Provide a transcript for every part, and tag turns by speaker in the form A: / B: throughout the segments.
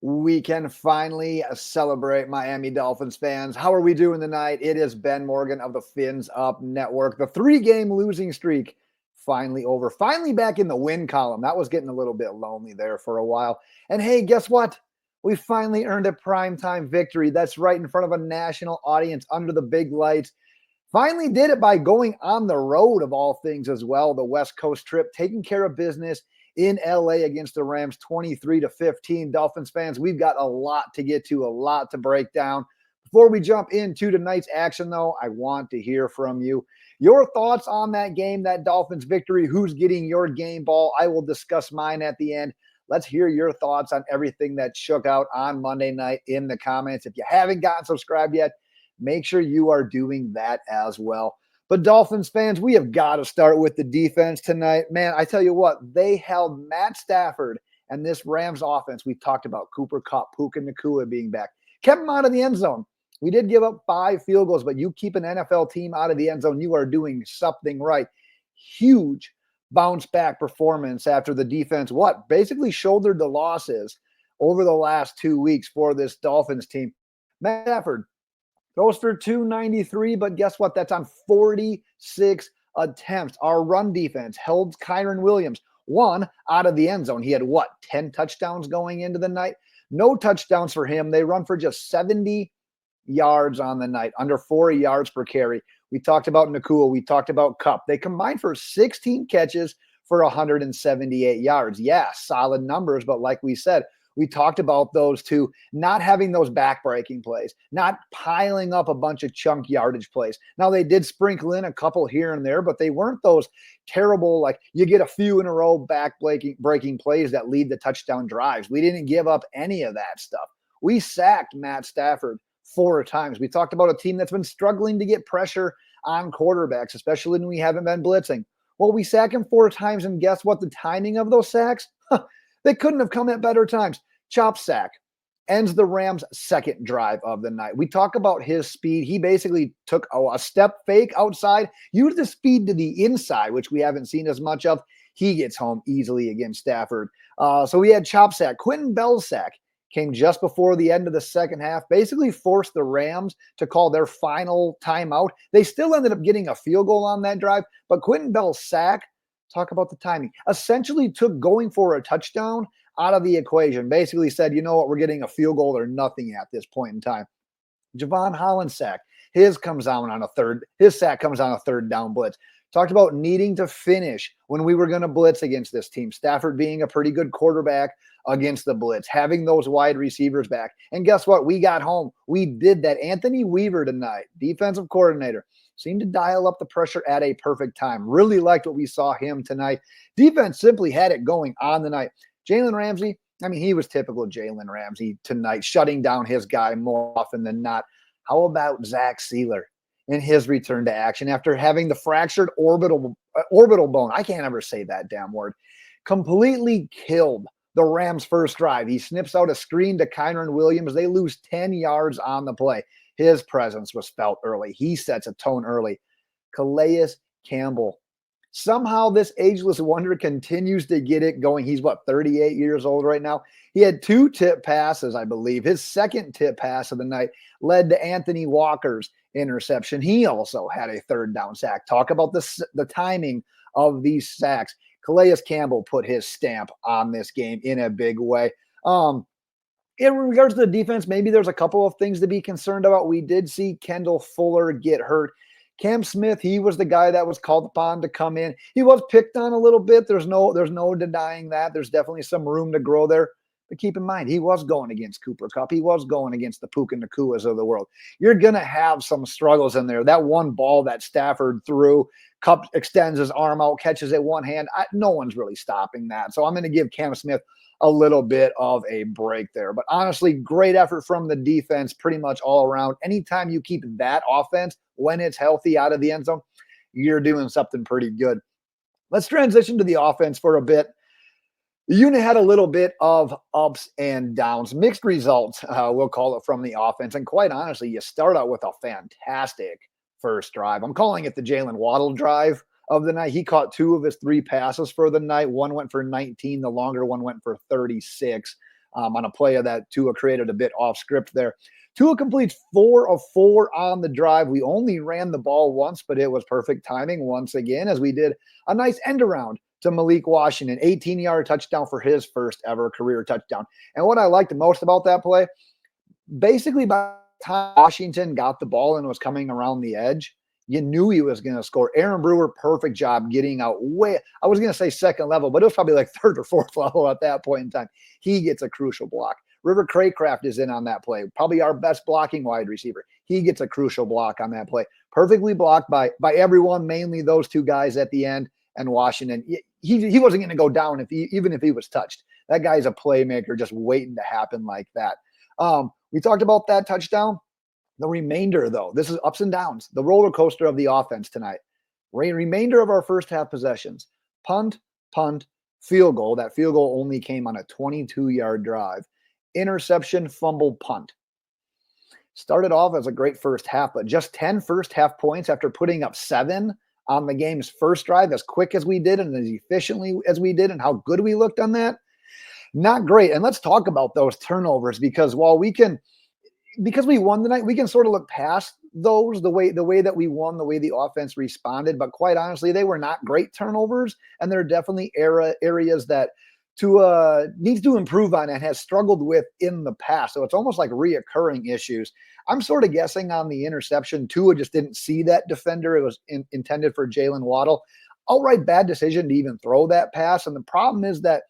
A: We can finally celebrate, Miami Dolphins fans. How are we doing tonight? It is Ben Morgan of the Fins Up Network. The 3-game losing streak finally over. Finally back in the win column. That was getting a little bit lonely there for a while. And hey, guess what? We finally earned a primetime victory. That's right, in front of a national audience under the big lights. Finally did it by going on the road, of all things, as well. The West Coast trip, taking care of business in LA against the Rams, 23-15. Dolphins fans, we've got a lot to get to, a lot to break down. Before we jump into tonight's action, though, I want to hear from you. Your thoughts on that game, that Dolphins victory, who's getting your game ball. I will discuss mine at the end. Let's hear your thoughts on everything that shook out on Monday night in the comments. If you haven't gotten subscribed yet, make sure you are doing that as well. But Dolphins fans, we have got to start with the defense tonight. Man, I tell you what, they held Matt Stafford and this Rams offense. We talked about Cooper Kupp, Puka, Nacua being back. Kept them out of the end zone. We did give up 5 field goals, but you keep an NFL team out of the end zone, you are doing something right. Huge bounce back performance after the defense, basically shouldered the losses over the last 2 weeks for this Dolphins team. Matt Stafford goes for 293, but guess what? That's on 46 attempts. Our run defense held Kyren Williams 1 out of the end zone. He had 10 touchdowns going into the night? No touchdowns for him. They run for just 70 yards on the night, under 4 yards per carry. We talked about Nacua. We talked about Kupp. They combined for 16 catches for 178 yards. Yeah, solid numbers, but like we said, we talked about those two not having those back-breaking plays, not piling up a bunch of chunk yardage plays. Now, they did sprinkle in a couple here and there, but they weren't those terrible, like you get a few in a row back-breaking plays that lead to touchdown drives. We didn't give up any of that stuff. We sacked Matt Stafford 4 times. We talked about a team that's been struggling to get pressure on quarterbacks, especially when we haven't been blitzing. Well, we sack him 4 times, and guess what? The timing of those sacks? They couldn't have come at better times. Chop sack ends the Rams' second drive of the night. We talk about his speed. He basically took a step fake outside, used the speed to the inside, which we haven't seen as much of. He gets home easily against Stafford. So we had chop sack. Quinton Bell's sack came just before the end of the second half, basically forced the Rams to call their final timeout. They still ended up getting a field goal on that drive, but Quinton Bell's sack, talk about the timing, essentially took going for a touchdown out of the equation. Basically said, you know what, we're getting a field goal or nothing at this point in time. Jevon Holland sack, his sack comes on a third down blitz. Talked about needing to finish when we were going to blitz against this team. Stafford being a pretty good quarterback against the blitz, having those wide receivers back. And guess what? We got home. We did that. Anthony Weaver tonight, defensive coordinator, seemed to dial up the pressure at a perfect time. Really liked what we saw him tonight. Defense simply had it going on the night. Jalen Ramsey, he was typical Jalen Ramsey tonight, shutting down his guy more often than not. How about Zach Sieler in his return to action after having the fractured orbital bone? I can't ever say that damn word. Completely killed the Rams' first drive. He snips out a screen to Kyren Williams. They lose 10 yards on the play. His presence was felt early. He sets a tone early. Calais Campbell. Somehow this ageless wonder continues to get it going. He's 38 years old right now. He had 2 tip passes, I believe. His second tip pass of the night led to Anthony Walker's interception. He also had a third down sack. Talk about the timing of these sacks. Calais Campbell put his stamp on this game in a big way. In regards to the defense, maybe there's a couple of things to be concerned about. We did see Kendall Fuller get hurt. Cam Smith, he was the guy that was called upon to come in. He was picked on a little bit. There's no denying that. There's definitely some room to grow there. But keep in mind, he was going against Cooper Kupp. He was going against the Puka Nacuas of the world. You're going to have some struggles in there. That one ball that Stafford threw, Kupp extends his arm out, catches it one hand. No one's really stopping that. So I'm going to give Cam Smith a little bit of a break there. But honestly, great effort from the defense pretty much all around. Anytime you keep that offense, when it's healthy, out of the end zone, you're doing something pretty good. Let's transition to the offense for a bit. The unit had a little bit of ups and downs, mixed results, we'll call it, from the offense. And quite honestly, you start out with a fantastic first drive. I'm calling it the Jalen Waddle drive of the night. He caught 2 of his 3 passes for the night. One went for 19. The longer one went for 36. on a play that Tua created a bit off script there. Tua completes 4 of 4 on the drive. We only ran the ball once, but it was perfect timing once again, as we did a nice end around to Malik Washington, 18-yard touchdown for his first ever career touchdown. And what I liked most about that play, basically by the time Washington got the ball and was coming around the edge, you knew he was going to score. Aaron Brewer, perfect job getting out way, I was going to say second level, but it was probably like third or fourth level at that point in time. He gets a crucial block. River Craycraft is in on that play, probably our best blocking wide receiver. He gets a crucial block on that play. Perfectly blocked by everyone, mainly those two guys at the end. And Washington, he wasn't going to go down even if he was touched. That guy's a playmaker just waiting to happen like that. We talked about that touchdown. The remainder, though, this is ups and downs, the roller coaster of the offense tonight. Remainder of our first half possessions, punt, field goal. That field goal only came on a 22-yard drive. Interception, fumble, punt. Started off as a great first half, but just 10 first half points after putting up 7 on the game's first drive, as quick as we did and as efficiently as we did, and how good we looked on that. Not great. And let's talk about those turnovers, because while because we won tonight, we can sort of look past those, the way that we won, the way the offense responded. But quite honestly, they were not great turnovers, and there are definitely areas that Tua needs to improve on and has struggled with in the past. So it's almost like reoccurring issues. I'm sort of guessing on the interception, Tua just didn't see that defender. It was intended for Jalen Waddle. Outright bad decision to even throw that pass. And the problem is that,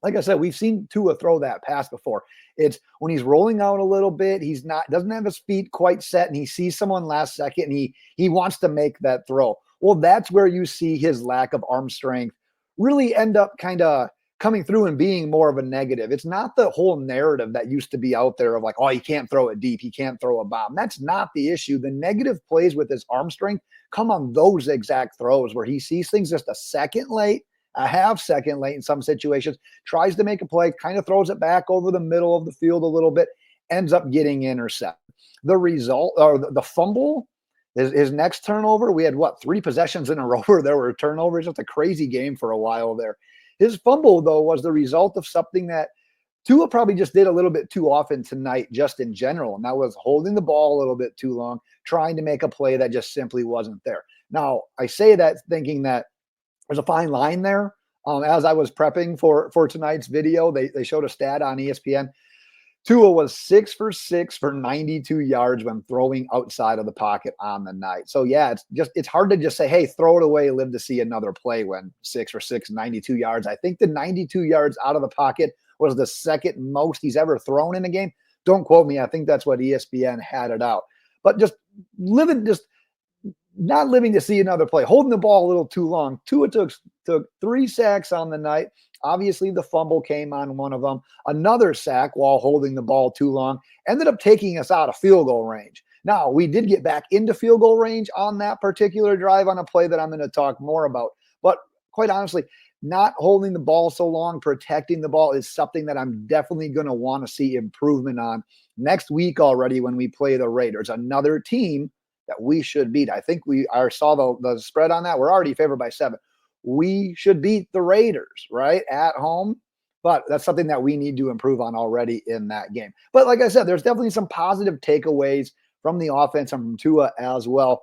A: like I said, we've seen Tua throw that pass before. It's when he's rolling out a little bit, doesn't have his feet quite set, and he sees someone last second, and he wants to make that throw. Well, that's where you see his lack of arm strength really end up kind of coming through and being more of a negative. It's not the whole narrative that used to be out there of like, oh, he can't throw it deep, he can't throw a bomb. That's not the issue. The negative plays with his arm strength come on those exact throws where he sees things just a second late, a half second late in some situations, tries to make a play, kind of throws it back over the middle of the field a little bit, ends up getting intercepted. The result, or the fumble, his next turnover, we had 3 possessions in a row where there were turnovers. It's a crazy game for a while there. His fumble, though, was the result of something that Tua probably just did a little bit too often tonight, just in general, and that was holding the ball a little bit too long, trying to make a play that just simply wasn't there. Now, I say that thinking that there's a fine line there. As I was prepping for tonight's video, they showed a stat on ESPN. Tua was 6 for 6 for 92 yards when throwing outside of the pocket on the night. So yeah, it's hard to just say, hey, throw it away, live to see another play when 6 for 6, 92 yards. I think the 92 yards out of the pocket was the second most he's ever thrown in a game. Don't quote me. I think that's what ESPN had it out. But not living to see another play, holding the ball a little too long. Tua took 3 sacks on the night. Obviously, the fumble came on one of them. Another sack while holding the ball too long ended up taking us out of field goal range. Now, we did get back into field goal range on that particular drive on a play that I'm going to talk more about. But quite honestly, not holding the ball so long, protecting the ball is something that I'm definitely going to want to see improvement on next week already when we play the Raiders, another team that we should beat. I think I saw the spread on that. We're already favored by 7. We should beat the Raiders, right, at home. But that's something that we need to improve on already in that game. But like I said, there's definitely some positive takeaways from the offense and from Tua as well.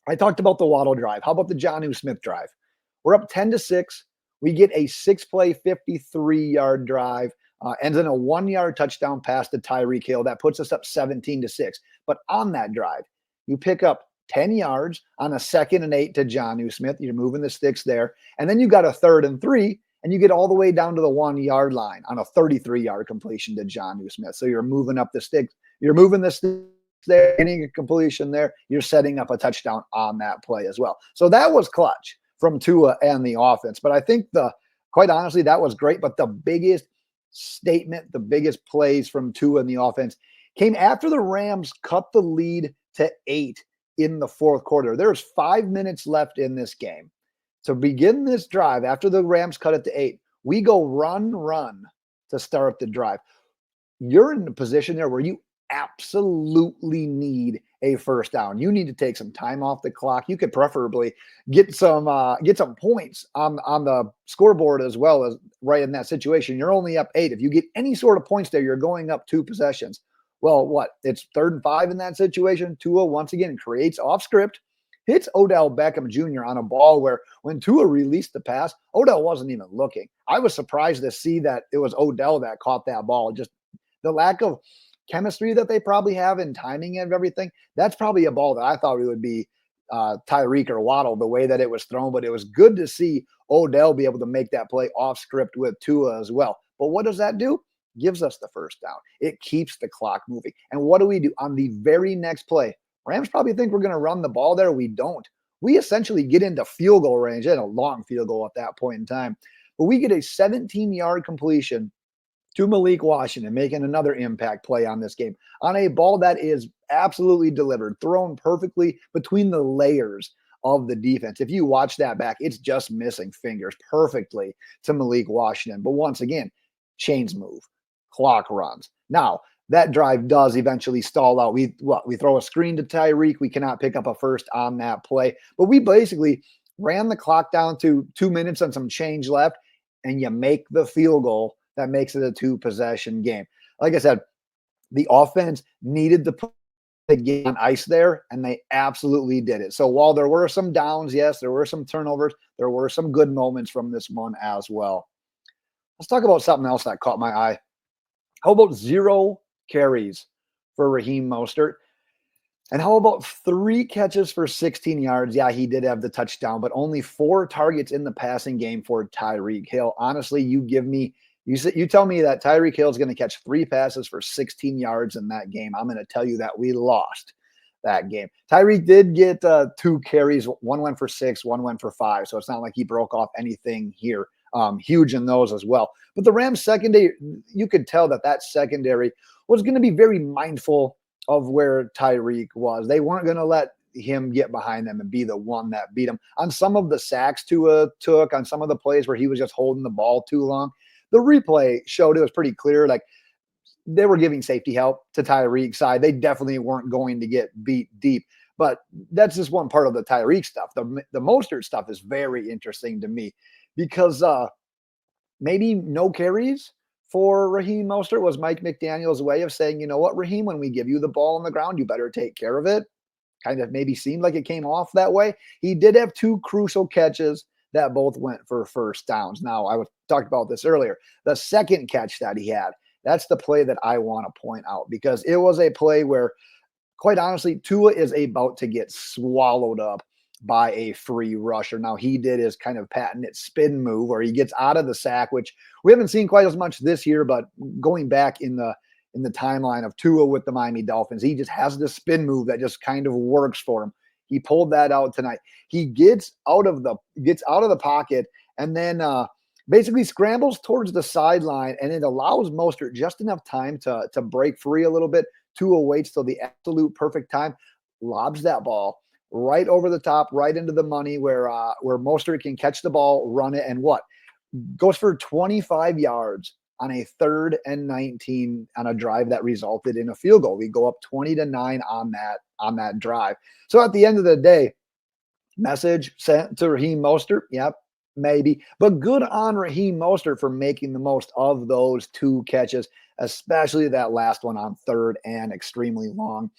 A: I talked about the Waddle drive. How about the Jonnu Smith drive? We're up 10-6. We get a 6-play, 53-yard drive. Ends in a 1-yard touchdown pass to Tyreek Hill. That puts us up 17-6. But on that drive, you pick up 10 yards on a 2nd and 8 to Jonnu Smith. You're moving the sticks there. And then you got a 3rd and 3, and you get all the way down to the 1-yard line on a 33-yard completion to Jonnu Smith. So you're moving up the sticks. You're moving the sticks there, getting a completion there. You're setting up a touchdown on that play as well. So that was clutch from Tua and the offense. But I think quite honestly, that was great. But the biggest statement, the biggest plays from Tua and the offense came after the Rams cut the lead to 8 in the fourth quarter. There's 5 minutes left in this game. To begin this drive, after the Rams cut it to 8, we go run to start the drive. You're in a position there where you absolutely need a first down. You need to take some time off the clock. You could preferably get some points on the scoreboard as well, as right in that situation. You're only up 8. If you get any sort of points there, you're going up 2 possessions. Well, what? It's 3rd and 5 in that situation. Tua once again creates off script, hits Odell Beckham Jr. on a ball where when Tua released the pass, Odell wasn't even looking. I was surprised to see that it was Odell that caught that ball. Just the lack of chemistry that they probably have in timing of everything. That's probably a ball that I thought it would be Tyreek or Waddle, the way that it was thrown. But it was good to see Odell be able to make that play off script with Tua as well. But what does that do? Gives us the first down. It keeps the clock moving. And what do we do on the very next play? Rams probably think we're going to run the ball there. We don't. We essentially get into field goal range, and a long field goal at that point in time. But we get a 17-yard completion to Malik Washington, making another impact play on this game on a ball that is absolutely delivered, thrown perfectly between the layers of the defense. If you watch that back, it's just missing fingers perfectly to Malik Washington. But once again, chains move, clock runs. Now, that drive does eventually stall out. We throw a screen to Tyreek. We cannot pick up a first on that play. But we basically ran the clock down to 2 minutes and some change left, and you make the field goal that makes it a 2-possession game. Like I said, the offense needed to put the game on ice there, and they absolutely did it. So while there were some downs, yes, there were some turnovers, there were some good moments from this one as well. Let's talk about something else that caught my eye. How about 0 carries for Raheem Mostert? And how about 3 catches for 16 yards? Yeah, he did have the touchdown, but only 4 targets in the passing game for Tyreek Hill. Honestly, you tell me that Tyreek Hill is going to catch 3 passes for 16 yards in that game. I'm going to tell you that we lost that game. Tyreek did get 2 carries. 1 went for 6, 1 went for 5. So it's not like he broke off anything here. Huge in those as well. But the Rams secondary, you could tell that secondary was going to be very mindful of where Tyreek was. They weren't going to let him get behind them and be the one that beat him. On some of the sacks Tua took, on some of the plays where he was just holding the ball too long, the replay showed it was pretty clear. Like, they were giving safety help to Tyreek's side. They definitely weren't going to get beat deep. But that's just one part of the Tyreek stuff. The Mostert stuff is very interesting to me because maybe no carries for Raheem Mostert was Mike McDaniel's way of saying, you know what, Raheem, when we give you the ball on the ground, you better take care of it. Kind of maybe seemed like it came off that way. He did have 2 crucial catches that both went for first downs. Now, I talked about this earlier. The second catch that he had, that's the play that I want to point out because it was a play where, quite honestly, Tua is about to get swallowed up by a free rusher. Now, he did his kind of patented spin move where he gets out of the sack, which we haven't seen quite as much this year, but going back in the timeline of Tua with the Miami Dolphins, he just has this spin move that just kind of works for him. He pulled that out tonight. He gets out of the pocket and then basically scrambles towards the sideline, and it allows Mostert just enough time to break free a little bit. Tua waits till the absolute perfect time, lobs that ball right over the top, right into the money where Mostert can catch the ball, run it, and goes for 25 yards on a 3rd and 19 on a drive that resulted in a field goal. We go up 20-9 on that drive. So at the end of the day, message sent to Raheem Mostert. Yep, maybe, but good on Raheem Mostert for making the most of those 2 catches, especially that last one on 3rd and extremely long.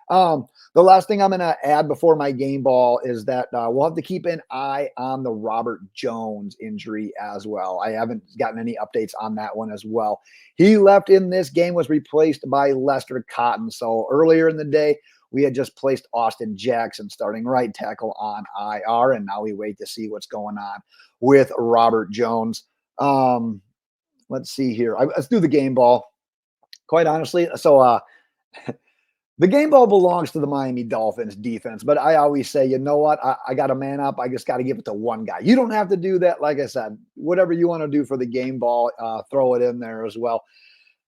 A: The last thing I'm going to add before my game ball is that we'll have to keep an eye on the Robert Jones injury as well. I haven't gotten any updates on that one as well. He left in this game, was replaced by Lester Cotton. So earlier in the day, we had just placed Austin Jackson, starting right tackle, on IR, and now we wait to see what's going on with Robert Jones. Let's see here. Let's do the game ball. Quite honestly, so the game ball belongs to the Miami Dolphins defense, but I always say, you know what? I got to man up. I just got to give it to one guy. You don't have to do that. Like I said, whatever you want to do for the game ball, throw it in there as well.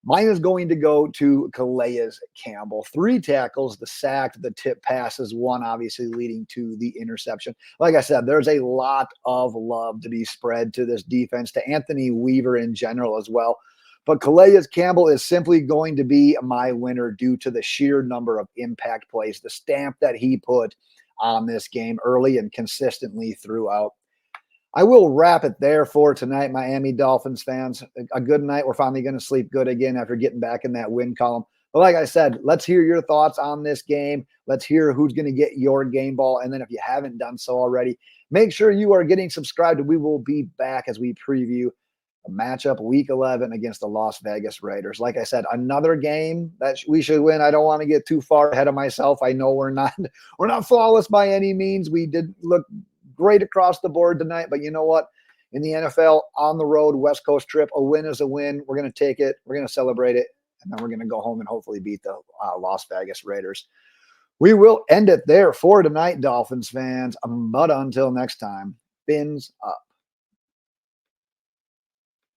A: Mine is going to go to Calais Campbell. 3 tackles, the sack, the tip passes, 1 obviously leading to the interception. Like I said, there's a lot of love to be spread to this defense, to Anthony Weaver in general as well. But Calais Campbell is simply going to be my winner due to the sheer number of impact plays, the stamp that he put on this game early and consistently throughout. I will wrap it there for tonight, Miami Dolphins fans. A good night. We're finally going to sleep good again after getting back in that win column. But like I said, let's hear your thoughts on this game. Let's hear who's going to get your game ball. And then if you haven't done so already, make sure you are getting subscribed. We will be back as we preview a matchup week 11 against the Las Vegas Raiders. Like I said, another game that we should win. I don't want to get too far ahead of myself. I know we're not flawless by any means. We did look great across the board tonight, but you know what? In the NFL, on the road, West Coast trip, a win is a win. We're going to take it. We're going to celebrate it. And then we're going to go home and hopefully beat the Las Vegas Raiders. We will end it there for tonight, Dolphins fans. But until next time, fins up.